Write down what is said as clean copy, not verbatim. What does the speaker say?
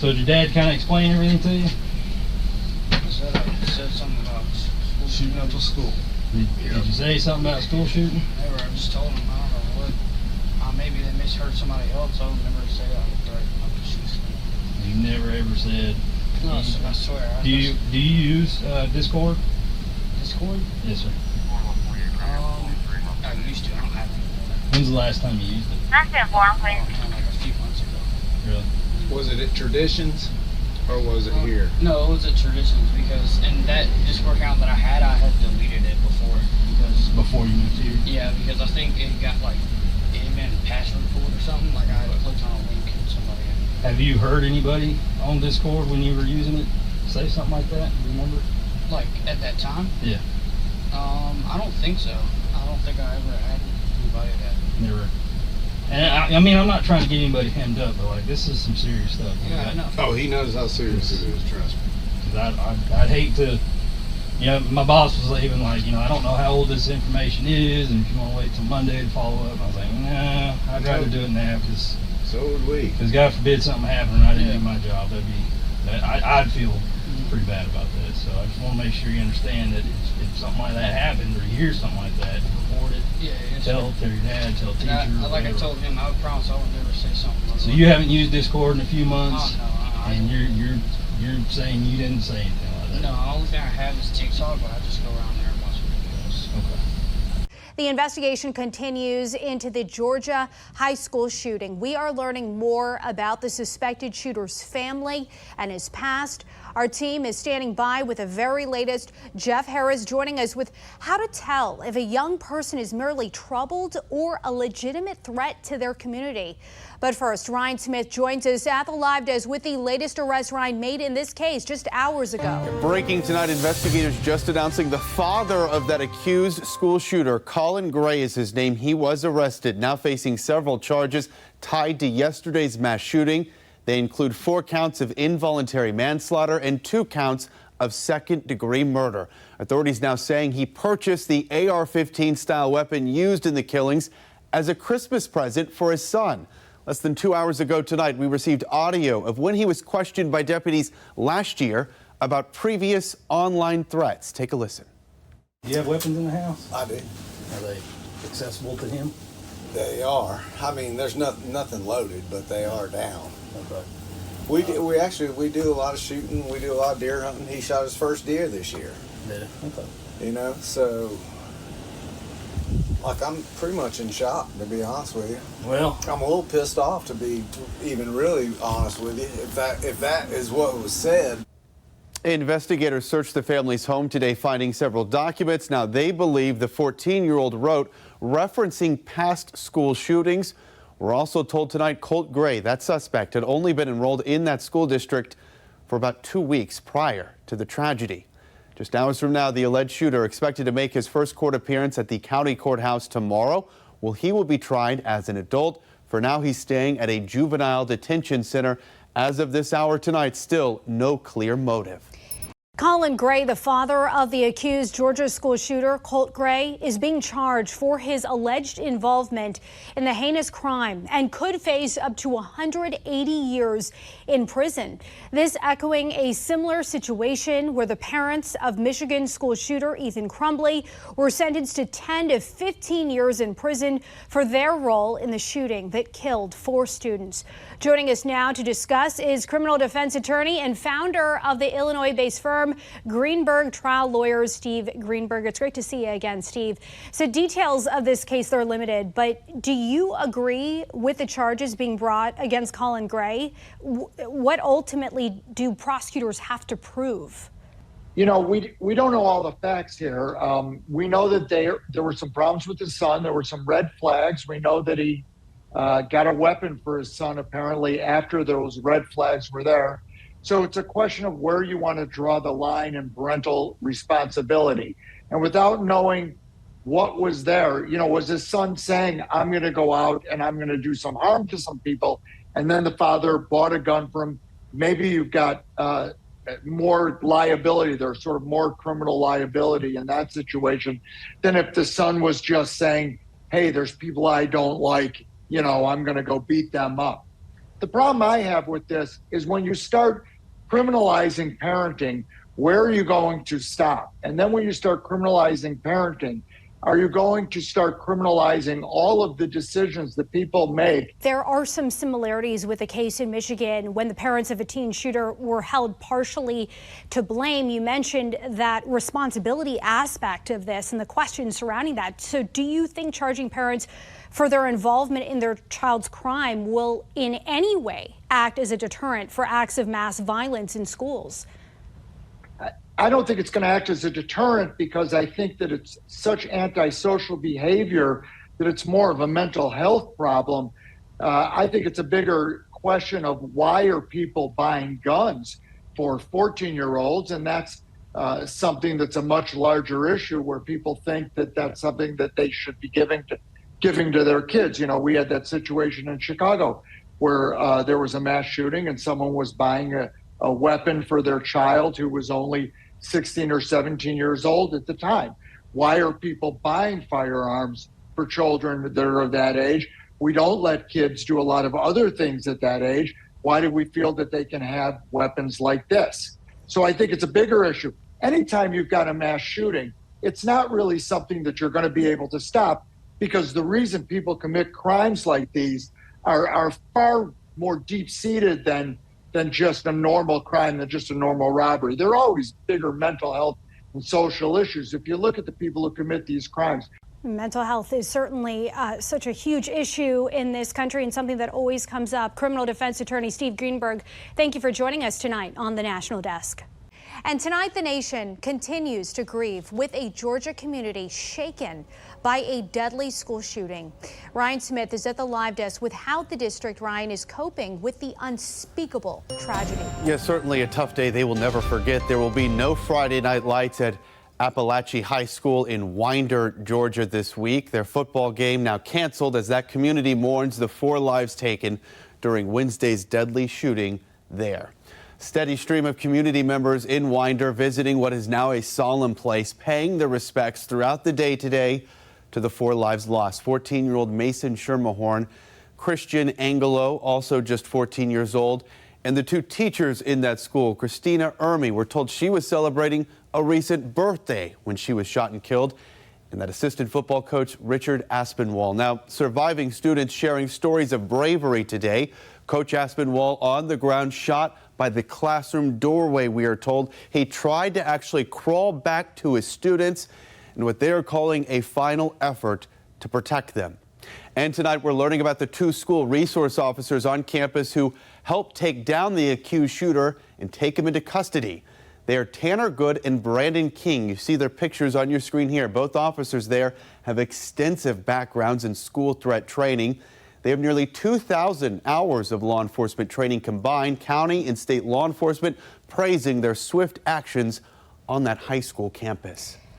So did your dad kind of explain everything to you? He said something about shooting up a school. Did you say something about school shooting? Never. I just told him, I don't know what. Maybe they misheard somebody else. I would never say I would threaten up to shoot school. You never ever said. No, I swear. Do you use Discord? Discord? Yes, sir. I used to. I don't have it. When's the last time you used it? Like a few months ago. Really? Was it at Traditions or was it here? No, it was at Traditions because in that Discord account that I had deleted it Before you moved here? Yeah, because I think it got it had been password pulled or something. Like I had clicked on a link and somebody had. Have you heard anybody on Discord when you were using it say something like that? Remember? Like at that time? Yeah. I don't think so. I don't think I ever had anybody that. Never. And I mean, I'm not trying to get anybody hemmed up, but like this is some serious stuff. Yeah, I know. Oh, he knows how serious it is. Trust me. Because I'd hate to. You know, my boss was even like, I don't know how old this information is, and if you want to wait till Monday to follow up. And I was like, nah, I'd rather do it now because. So would we. Because God forbid something happened and I didn't do my job, I'd feel pretty bad about that. So I just want to make sure you understand that if something like that happens or you hear something like that, report it. Yeah. Tell your dad, tell teacher. Like I told him, I would promise I would never say something like So you haven't used Discord in a few months, Oh, no, and you're saying you didn't say anything like that. No, the only thing I have is TikTok, but I just go around there and watch videos. Okay. The investigation continues into the Georgia high school shooting. We are learning more about the suspected shooter's family and his past. Our team is standing by with the very latest. Jeff Harris joining us with how to tell if a young person is merely troubled or a legitimate threat to their community. But first, Ryan Smith joins us at the live desk with the latest arrest, Ryan, made in this case just hours ago. Breaking tonight, investigators just announcing the father of that accused school shooter, Colt Gray is his name. He was arrested, now facing several charges tied to yesterday's mass shooting. They include 4 counts of involuntary manslaughter and 2 counts of second-degree murder. Authorities now saying he purchased the AR-15 style weapon used in the killings as a Christmas present for his son. Less than 2 hours ago tonight, we received audio of when he was questioned by deputies last year about previous online threats. Take a listen. Do you have weapons in the house? I do. Are they accessible to him? They are. I mean, there's nothing loaded, but they are down. Okay. We do a lot of shooting. We do a lot of deer hunting. He shot his first deer this year. Yeah. Okay. So like I'm pretty much in shock, to be honest with you. Well, I'm a little pissed off, to be even really honest with you, if that is what was said. Investigators searched the family's home today, finding several documents. Now they believe the 14-year-old wrote referencing past school shootings. We're also told tonight Colt Gray, that suspect, had only been enrolled in that school district for about 2 weeks prior to the tragedy. Just hours from now, the alleged shooter expected to make his first court appearance at the county courthouse tomorrow. Well, he will be tried as an adult. For now, he's staying at a juvenile detention center. As of this hour tonight, still no clear motive. Colt Gray, the father of the accused Georgia school shooter, Colt Gray, is being charged for his alleged involvement in the heinous crime and could face up to 180 years in prison. This echoing a similar situation where the parents of Michigan school shooter Ethan Crumbley were sentenced to 10 to 15 years in prison for their role in the shooting that killed 4 students. Joining us now to discuss is criminal defense attorney and founder of the Illinois-based firm Greenberg Trial Lawyers, Steve Greenberg. It's great to see you again, Steve. So details of this case, they're limited, but do you agree with the charges being brought against Colt Gray? What ultimately do prosecutors have to prove? You know, we don't know all the facts here. We know that there were some problems with his son. There were some red flags. We know that he got a weapon for his son apparently after those red flags were there. So it's a question of where you want to draw the line in parental responsibility. And without knowing what was there, you know, was his son saying, I'm going to go out and I'm going to do some harm to some people, and then the father bought a gun for him? Maybe you've got more liability there, sort of more criminal liability in that situation than if the son was just saying, hey, there's people I don't like, you know, I'm going to go beat them up. The problem I have with this is when you start criminalizing parenting, where are you going to stop? And then when you start criminalizing parenting, are you going to start criminalizing all of the decisions that people make? There are some similarities with a case in Michigan when the parents of a teen shooter were held partially to blame. You mentioned that responsibility aspect of this and the questions surrounding that. So do you think charging parents for their involvement in their child's crime will in any way act as a deterrent for acts of mass violence in schools? I don't think it's going to act as a deterrent because I think that it's such antisocial behavior that it's more of a mental health problem. I think it's a bigger question of why are people buying guns for 14-year-olds, and that's something that's a much larger issue where people think that that's something that they should be giving to their kids. You know, we had that situation in Chicago where there was a mass shooting and someone was buying a weapon for their child who was only 16 or 17 years old at the time. Why are people buying firearms for children that are that age? We don't let kids do a lot of other things at that age. Why do we feel that they can have weapons like this? So I think it's a bigger issue. Anytime you've got a mass shooting, it's not really something that you're going to be able to stop, because the reason people commit crimes like these are far more deep-seated than just a normal crime, than just a normal robbery. There are always bigger mental health and social issues. If you look at the people who commit these crimes. Mental health is certainly such a huge issue in this country and something that always comes up. Criminal defense attorney Steve Greenberg, thank you for joining us tonight on the National Desk. And tonight, the nation continues to grieve with a Georgia community shaken by a deadly school shooting. Ryan Smith is at the live desk with how the district, Ryan, is coping with the unspeakable tragedy. Yes, certainly a tough day they will never forget. There will be no Friday night lights at Appalachia High School in Winder, Georgia this week. Their football game now canceled as that community mourns the 4 lives taken during Wednesday's deadly shooting there. Steady stream of community members in Winder visiting what is now a solemn place, paying their respects throughout the day today to the 4 lives lost. 14-year-old Mason Schermerhorn, Christian Angelo, also just 14 years old, and the 2 teachers in that school, Christina Ermy, were told she was celebrating a recent birthday when she was shot and killed, and that assistant football coach Richard Aspinwall. Now, surviving students sharing stories of bravery today. Coach Aspinwall on the ground, shot by the classroom doorway, we are told. He tried to actually crawl back to his students in what they are calling a final effort to protect them. And tonight we're learning about the 2 school resource officers on campus who helped take down the accused shooter and take him into custody. They are Tanner Good and Brandon King. You see their pictures on your screen here. Both officers there have extensive backgrounds in school threat training. They have nearly 2,000 hours of law enforcement training combined, county and state law enforcement praising their swift actions on that high school campus.